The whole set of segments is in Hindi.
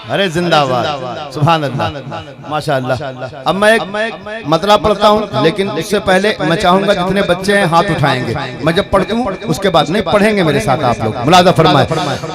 अरे जिंदाबाद, सुभान अल्लाह, माशाअल्लाह। अब मैं एक मतलब पढ़ता हूँ, लेकिन उससे पहले मैं चाहूंगा जितने बच्चे हैं हाथ उठाएंगे। मैं जब पढ़ दूं उसके बाद नहीं पढ़ेंगे मेरे साथ आप लोग। मुलाजा फरमाए।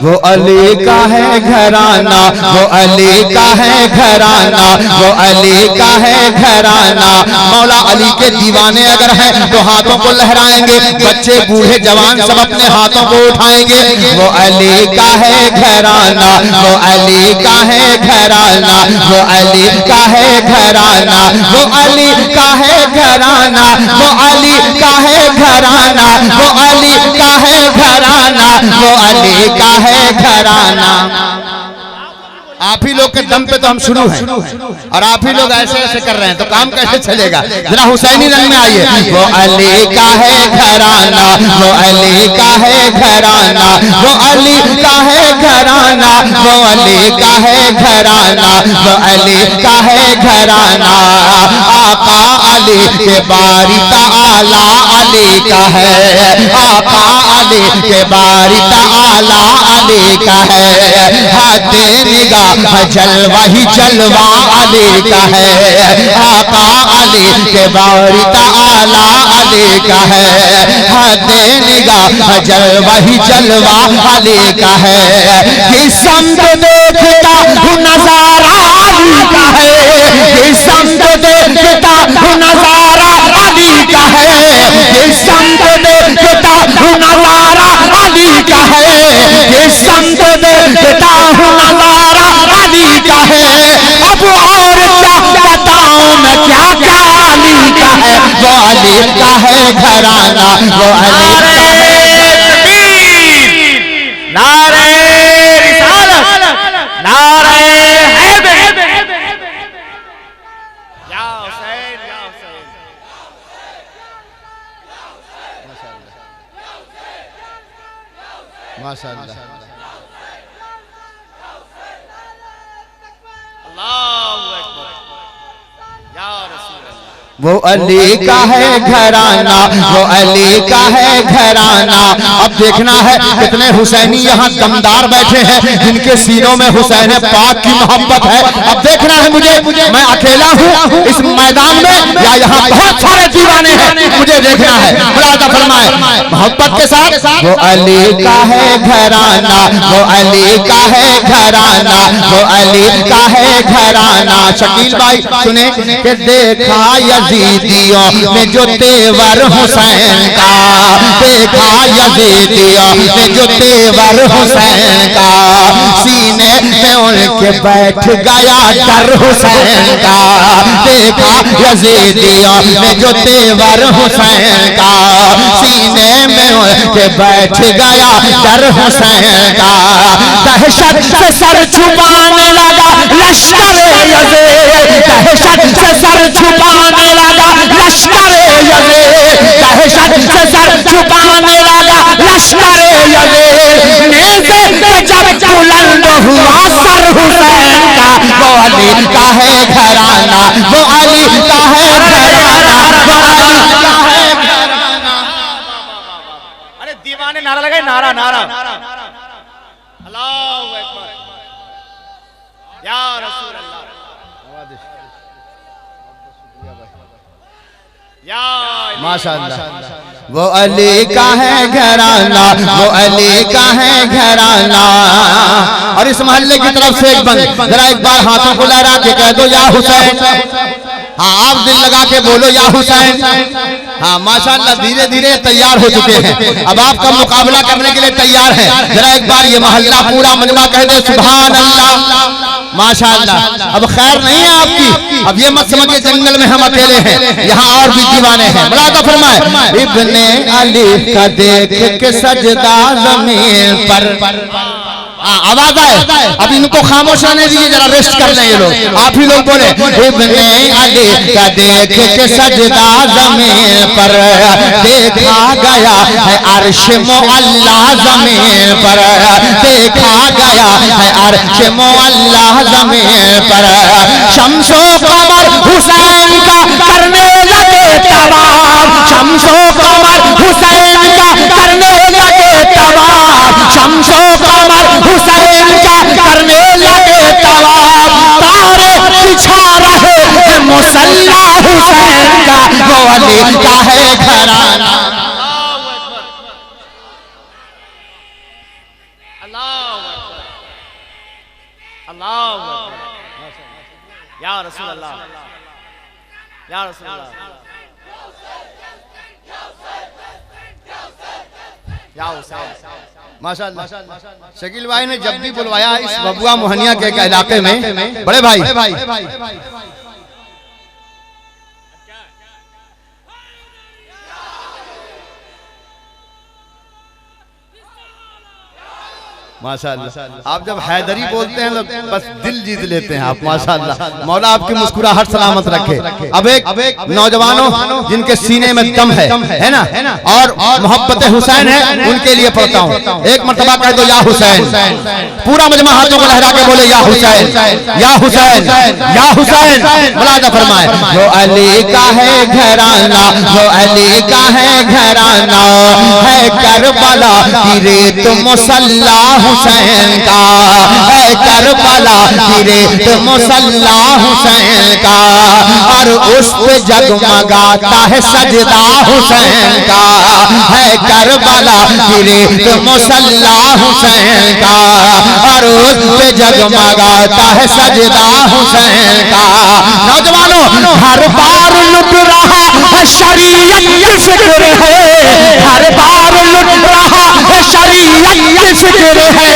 वो अली का है घराना, वो अली का है घराना, वो अली का है घराना। मौला अली के दीवाने अगर हैं तो हाथों को लहराएंगे, बच्चे बूढ़े जवान सब अपने हाथों को उठाएंगे। वो अली का है घराना, वो अली का है घराना, वो अली का है घराना, वो अली का है घराना, वो अली का है घराना, वो अली का है घराना, वो अली का है घराना। आप ही लोग के दम पे तो हम शुरू हैं और आप ही लोग ऐसे ऐसे कर रहे हैं तो काम कैसे चलेगा। जरा हुसैनी रंग में आइए। वो अली का है घराना, वो अली का है घराना, वो अली का है घराना, वो अली का है घराना, वो अली का है घराना। आका अली के बारी ताला अली का है, आका अली के बारी ताला अली का है। हाथे निगाह जलवा ही जलवा अली का है, आका अली के बारी ताला अली का है। हाथे निगाह जलवा ही जलवा अली का है। किस समत देखता हूँ नजारा अली का है, किस समत देखता हूँ नजारा अली का है, किस समत देखता हूँ नजारा अली का है, किस समत देखता हूँ नजारा अली का है। अब और क्या बताऊं मैं क्या क्या अली का है। वो अली का है घराना, वो अली का है। नारे रिसालत, नारे हैदर, या हुसैन, या हुसैन। माशाअल्लाह। वो अली का है घराना, वो अली का है घराना। अब देखना है कितने हुसैनी यहाँ दमदार बैठे हैं जिनके सीनों में हुसैन पाक की मोहब्बत है। अब देखना है मुझे, मैं अकेला हूँ इस मैदान में या यहाँ बहुत सारे दीवाने हैं, मुझे देखना है। मुलाजा फरमाए मोहब्बत के साथ। वो अली का है घराना, वो अली का है घराना, वो अली का है घराना। शकील भाई सुने कि देखा यजीदियों में जो तेवर हुसैन का, देखा यजीदियों में जो तेवर हुसैन का, सीने में उनके बैठ गया डर हुसैन का। देखा यजीदियों में जो तेवर हुसैन का, सीने में उनके बैठ गया डर हुसैन का। दहशत से सर छुपाने लगा लश्कर यजीद, दहशत से सर छुपाने लगा लश्कर यजीद, दहशत से सर छुपाने लगा लश्कर यजीद। नेज़े पे जब बुलंद हुआ सर हुसैन का, वो अली का है घराना, वो अली का है घराना, वो अली का है घराना। अरे दीवाने नारा लगाए, नारा नारा। अल्लाहु अकबर, या रसूल अल्लाह, माशाअल्लाह। वो अली का है घराना, वो अली का है घराना। और इस मोहल्ले की तरफ से एक बंद जरा एक बार हाथों को लहरा के कह दो या हुसैन। हाँ आप दिल लगा के बोलो या हुसैन। हाँ माशाअल्लाह धीरे धीरे तैयार हो चुके हैं, अब आपका मुकाबला करने के लिए तैयार है। जरा एक बार ये मोहल्ला पूरा मजमा कह दे सुभान अल्लाह, माशाअल्लाह। अब खैर नहीं है आपकी, अब ये मत समझिए जंगल में हम अकेले हैं, यहाँ और भी दीवाने हैं। मुलाजा फरमाए इब्ने अली का देख के सजदा जमीन पर। आवाज आए, अब इनको खामोश रहने दीजिए, जरा रेस्ट कर लें ये लोग। आप ही लोग बोले इब्ने अली का देख के सजदा जमीन पर, देखा गया है अर्श मुअल्ला जमीन पर, देखा गया है अर्श मुअल्ला जमीन पर। शम्सो कमर हुसैन का करने लगे तवाफ, शम्सो कमर हुसैन का करने लगे तवाफ, शम्सो कमर हुसैन का करने लगे तवाफ। अली का है घराना। या रसूल अल्लाह, या रसूल अल्लाह, या हुसैन। माशाअल्लाह। शकील भाई ने जब भी बुलवाया इस बबुआ मोहनिया के इलाके में, बड़े भाई माशाअल्लाह। आप जब हैदरी बोलते हैं तो बस दिल जीत लेते हैं आप, माशाअल्लाह। मौला आपकी मुस्कुराहट सलामत रखे। अब एक नौजवानों जिनके सीने में दम है ना, और मोहब्बत हुसैन है, उनके लिए पढ़ता हूँ। एक मर्तबा कह दो या हुसैन। पूरा मजमा हाथों को लहरा के बोले या हुसैन, या हुसैन, या हुसैन। मुलाजा फरमाए। वो अली का है घराना, वो अली का है घराना, है करबला की रेत मुसल्ला हुसैन का, है करबला की रेत मुसल्ला हुसैन का, और उस पे जगमगाता है सजदा हुसैन का, है करबला की रेत मुसल्ला हुसैन का, और उस पे जगमगाता है सजदा हुसैन का। नौजवानों, हर बार लुट रहा है शरीयत की फिक्र है, हर बार लुट रहा है शरीयत की फिक्र है।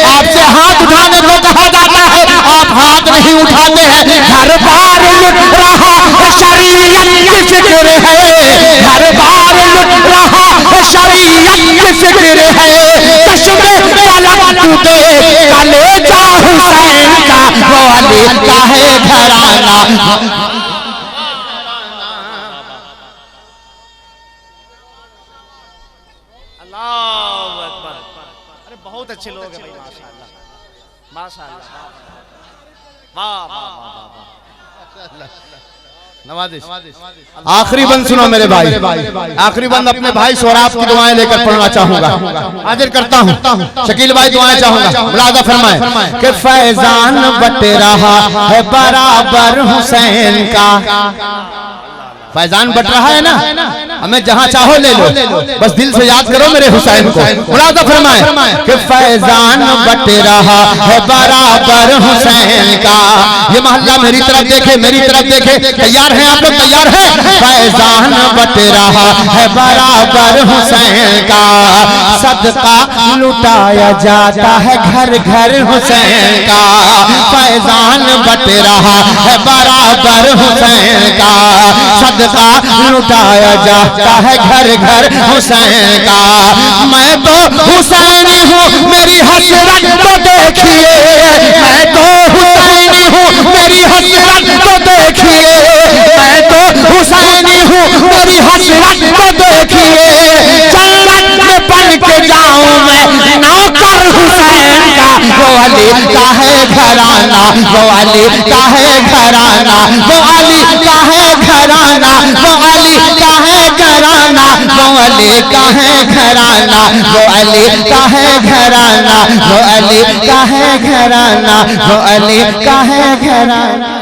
आपसे हाथ उठाने को कहा जाता है, आप हाथ नहीं उठाते हैं। हर बार लुट रहा है शरीयत की फिक्र है, हर बार लुट रहा है शरीयत की फिक्र है। चश्मे पलक टूटे कलेजा हुसैन का, वो अली का है घराना। बहुत अच्छे लोग हैं भाई, माशाअल्लाह, माशाअल्लाह, वाह वाह वाह। नवाजिश। आखिरी बंद सुनो मेरे भाई, आखिरी बंद अपने भाई सोराब की दुआएं लेकर पढ़ना चाहूंगा, हाजिर करता हूँ। शकील भाई दुआएं चाहूंगा, मुलाजा फरमाए कि फैजान बट रहा है बराबर हुसैन का। फैजान बट रहा है ना, हमें जहां चाहो ले लो, बस दिल से याद करो मेरे हुसैन को। मुलाजा फरमाए कि फैजान बट रहा है बराबर हुसैन का। ये मोहल्ला मेरी तरफ देखे, मेरी तरफ देखे। तैयार हैं आप लोग, तैयार हैं? फैजान बट रहा है बराबर हुसैन का, सदका लुटाया जाता है घर घर हुसैन का। फैजान बट रहा है बराबर हुसैन का, सदका लुटाया जाता है घर घर हुसैन का। मैं तो हुसैनी हूँ, मेरी हसरत तो देखिए, मैं तो हुसैनी हूँ, मेरी हसरत तो देखिए, मैं तो हुसैनी हूँ, मेरी हसरत तो देखिए। जन्नत में बन के जाऊं मैं नौकर हुसैन का, वो अली का है घराना, वो अली का है घराना, वो अली का है घराना, वो अली का है घराना, वो अली का है घराना, वो अली का है घराना, वो अली का है घराना, वो अली का है घराना।